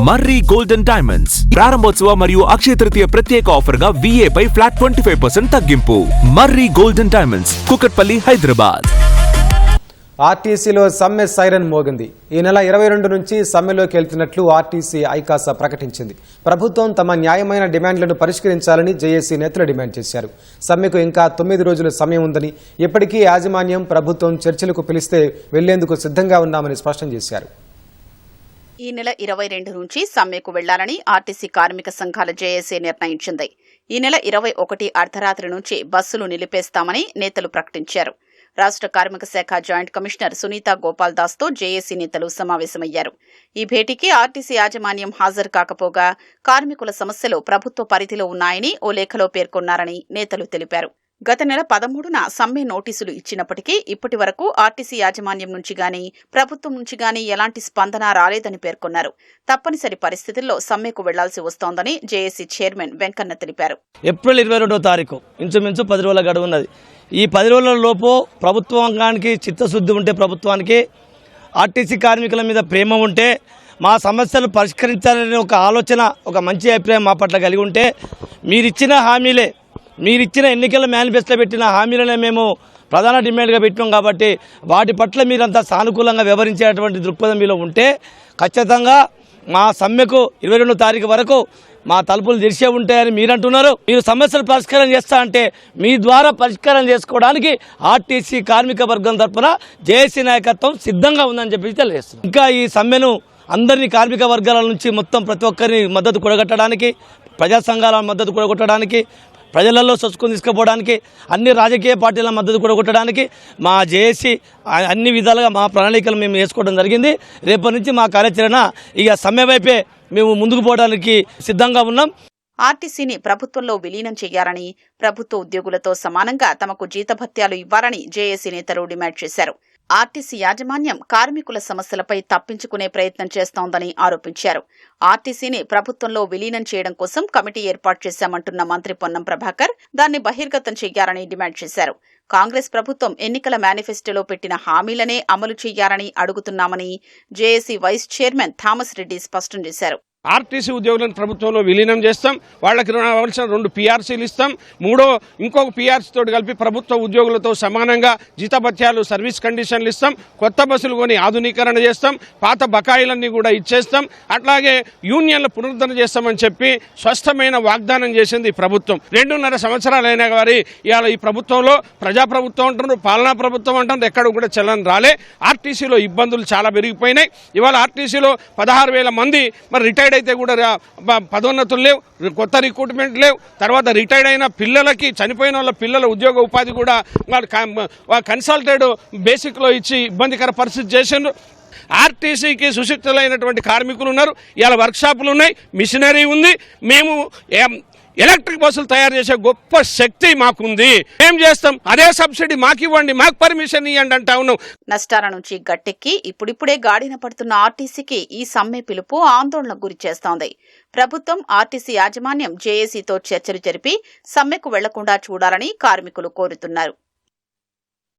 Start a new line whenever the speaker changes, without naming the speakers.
మర్రి golden diamonds ప్రారంభోత్సవ మరియు అక్షయ తృతీయ ప్రత్యేక ఆఫర్ గా VA పై ఫ్లాట్ 25% తగ్గింపు. మర్రి గోల్డెన్ డైమండ్స్, కుకట్పల్లి, హైదరాబాద్.
ఆర్టీసీలో సమ్మె సైరన్ మోగింది. ఈ నెల 22 నుంచి సమ్మెలోకి వెళ్తున్నట్లు ఆర్టీసీ ఐకాసా ప్రకటించింది. ప్రభుత్వం తమ న్యాయమైన డిమాండ్లను పరిష్కరించాలని జేఏసీ నేతలు డిమాండ్ చేశారు. సమ్మెకు ఇంకా 9 రోజుల సమయం ఉందని, ఇప్పటికీ యాజమాన్యం ప్రభుత్వం చర్చలకు పిలిస్తే వెళ్లేందుకు సిద్ధంగా ఉన్నామని స్పష్టం చేశారు.
ఈ నెల 22 నుంచి సమ్మెకు వెళ్లాలని ఆర్టీసీ కార్మిక సంఘాల జేఏసీ నిర్ణయించింది. ఈ నెల 21 అర్ధరాత్రి నుంచి బస్సులు నిలిపేస్తామని నేతలు ప్రకటించారు. రాష్ట్ర కార్మిక శాఖ జాయింట్ కమిషనర్ సునీత గోపాల్ దాస్ తో జేఏసీ నేతలు సమావేశమయ్యారు. ఈ భేటీకి ఆర్టీసీ యాజమాన్యం హాజరు కాకపోగా కార్మికుల సమస్యలు ప్రభుత్వ పరిధిలో ఉన్నాయని ఓ లేఖలో పేర్కొన్నారని నేతలు తెలిపారు. గత నెల 13న సమ్మె నోటీసులు ఇచ్చినప్పటికీ ఇప్పటి వరకు ఆర్టీసీ యాజమాన్యం నుంచి గానీ ప్రభుత్వం నుంచి గానీ ఎలాంటి స్పందన రాలేదని పేర్కొన్నారు. తప్పనిసరి పరిస్థితుల్లో సమ్మెకు వెళ్లాల్సి వస్తోందని జేఏసీ చైర్మన్ వెంకన్న తెలిపారు.
ఏప్రిల్ 22వ తారీఖు ఇంచుమించు 10 రోజుల గడువు ఉన్నది. ఈ 10 రోజుల లోపు ప్రభుత్వానికి చిత్తశుద్ధి ఉంటే, ప్రభుత్వానికి ఆర్టీసీ కార్మికుల మీద ప్రేమ ఉంటే, మా సమస్యలు పరిష్కరించాలనే ఒక ఆలోచన, ఒక మంచి అభిప్రాయం మా పట్ల కలిగి ఉంటే, మీరిచ్చిన ఎన్నికల మేనిఫెస్టోలో పెట్టిన హామీలనే మేము ప్రధాన డిమాండ్గా పెట్టినాం. కాబట్టి వాటి పట్ల మీరంతా సానుకూలంగా వ్యవహరించేటువంటి దృక్పథం మీలో ఉంటే ఖచ్చితంగా మా సమ్మెకు 22వ తారీఖు వరకు మా తలుపులు తెరిచే ఉంటాయని మీరు అంటున్నారు. మీరు సమస్యలు పరిష్కారం చేస్తా అంటే మీ ద్వారా పరిష్కారం చేసుకోవడానికి ఆర్టీసీ కార్మిక వర్గం తరఫున జేఏసీ నాయకత్వం సిద్ధంగా ఉందని చెప్పి తెలియజేస్తుంది. ఇంకా ఈ సమ్మెను అందరినీ కార్మిక వర్గాల నుంచి మొత్తం ప్రతి ఒక్కరిని మద్దతు కూడగట్టడానికి, ప్రజా సంఘాల మద్దతు కూడగొట్టడానికి, ప్రజలలో సొచ్చుకొని తీసుకుపోవడానికి, అన్ని రాజకీయ పార్టీల మద్దతు కూడగొట్టడానికి మా జేఏసీ అన్ని విధాలుగా మా ప్రణాళికలు మేము వేసుకోవడం జరిగింది. రేపటి నుంచి మా కార్యాచరణ ఇక సమ్మె వైపే మేము ముందుకు పోవడానికి సిద్ధంగా ఉన్నాం.
ఆర్టీసీని ప్రభుత్వంలో విలీనం చేయాలని, ప్రభుత్వ ఉద్యోగులతో సమానంగా తమకు జీతభత్యాలు ఇవ్వాలని జేఏసీ నేతలు డిమాండ్ చేశారు. ఆర్టీసీ యాజమాన్యం కార్మికుల సమస్యలపై తప్పించుకునే ప్రయత్నం చేస్తోందని ఆరోపించారు. ఆర్టీసీని ప్రభుత్వంలో విలీనం చేయడం కోసం కమిటీ ఏర్పాటు చేశామంటున్న మంత్రి పొన్నం ప్రభాకర్ దాన్ని బహిర్గతం చేయాలని డిమాండ్ చేశారు. కాంగ్రెస్ ప్రభుత్వం ఎన్నికల మేనిఫెస్టోలో పెట్టిన హామీలనే అమలు చేయాలని అడుగుతున్నామని JAC vice chairman Thomas Reddy స్పష్టం చేశారు.
ఆర్టీసీ ఉద్యోగులను ప్రభుత్వంలో విలీనం చేస్తాం, వాళ్ళకి రావాల్సిన 2 PRCలు ఇస్తాం, ఇంకొక PRC తోటి కలిపి ప్రభుత్వ ఉద్యోగులతో సమానంగా జీతభత్యాలు, సర్వీస్ కండిషన్లు ఇస్తాం, కొత్త బస్సులు కొని ఆధునీకరణ చేస్తాం, పాత బకాయిలన్నీ కూడా ఇచ్చేస్తాం, అట్లాగే యూనియన్ల పునరుద్ధరణ చేస్తామని చెప్పి స్పష్టమైన వాగ్దానం చేసింది ప్రభుత్వం. 2.5 సంవత్సరాలైనా వారి ఇవాళ ఈ ప్రభుత్వంలో ప్రజాప్రభుత్వం అంటున్నారు, పాలనా ప్రభుత్వం అంటున్నారు, ఎక్కడ కూడా చలనం రాలే. ఆర్టీసీలో ఇబ్బందులు చాలా పెరిగిపోయినాయి. ఇవాళ ఆర్టీసీలో 16,000 మంది మరి రిటైర్డ్ అయితే కూడా పదోన్నతులు లేవు, కొత్త రిక్రూట్మెంట్ లేవు. తర్వాత రిటైర్డ్ అయిన పిల్లలకి, చనిపోయిన వాళ్ళ పిల్లల ఉద్యోగ ఉపాధి కూడా కన్సల్టెడ్ బేసిక్లో ఇచ్చి ఇబ్బందికర పరిస్థితి చేసిండ్రు. ఆర్టీసీకి సుశిక్షితులైనటువంటి కార్మికులు ఉన్నారు, ఇవాళ వర్క్షాపులు ఉన్నాయి, మిషనరీ ఉంది. మేము ఎలక్ట్రిక్ బస్సులు తయారు చేసే గొప్ప శక్తి మాకుంది. ఏం చేస్తాం, అదే సబ్సిడీ మాకు ఇవ్వండి, మాకు పర్మిషన్ ఇవ్వండి అంటా ఉన్నాం.
నష్టాల నుంచి గట్టెక్కి ఇప్పుడిప్పుడే గాడిన పడుతున్న ఆర్టీసీకి ఈ సమ్మె పిలుపు ఆందోళనకు గురి చేస్తోంది. ప్రభుత్వం, ఆర్టీసీ యాజమాన్యం జేఏసీతో చర్చలు జరిపి సమ్మెకు వెళ్లకుండా చూడాలని కార్మికులు కోరుతున్నారు.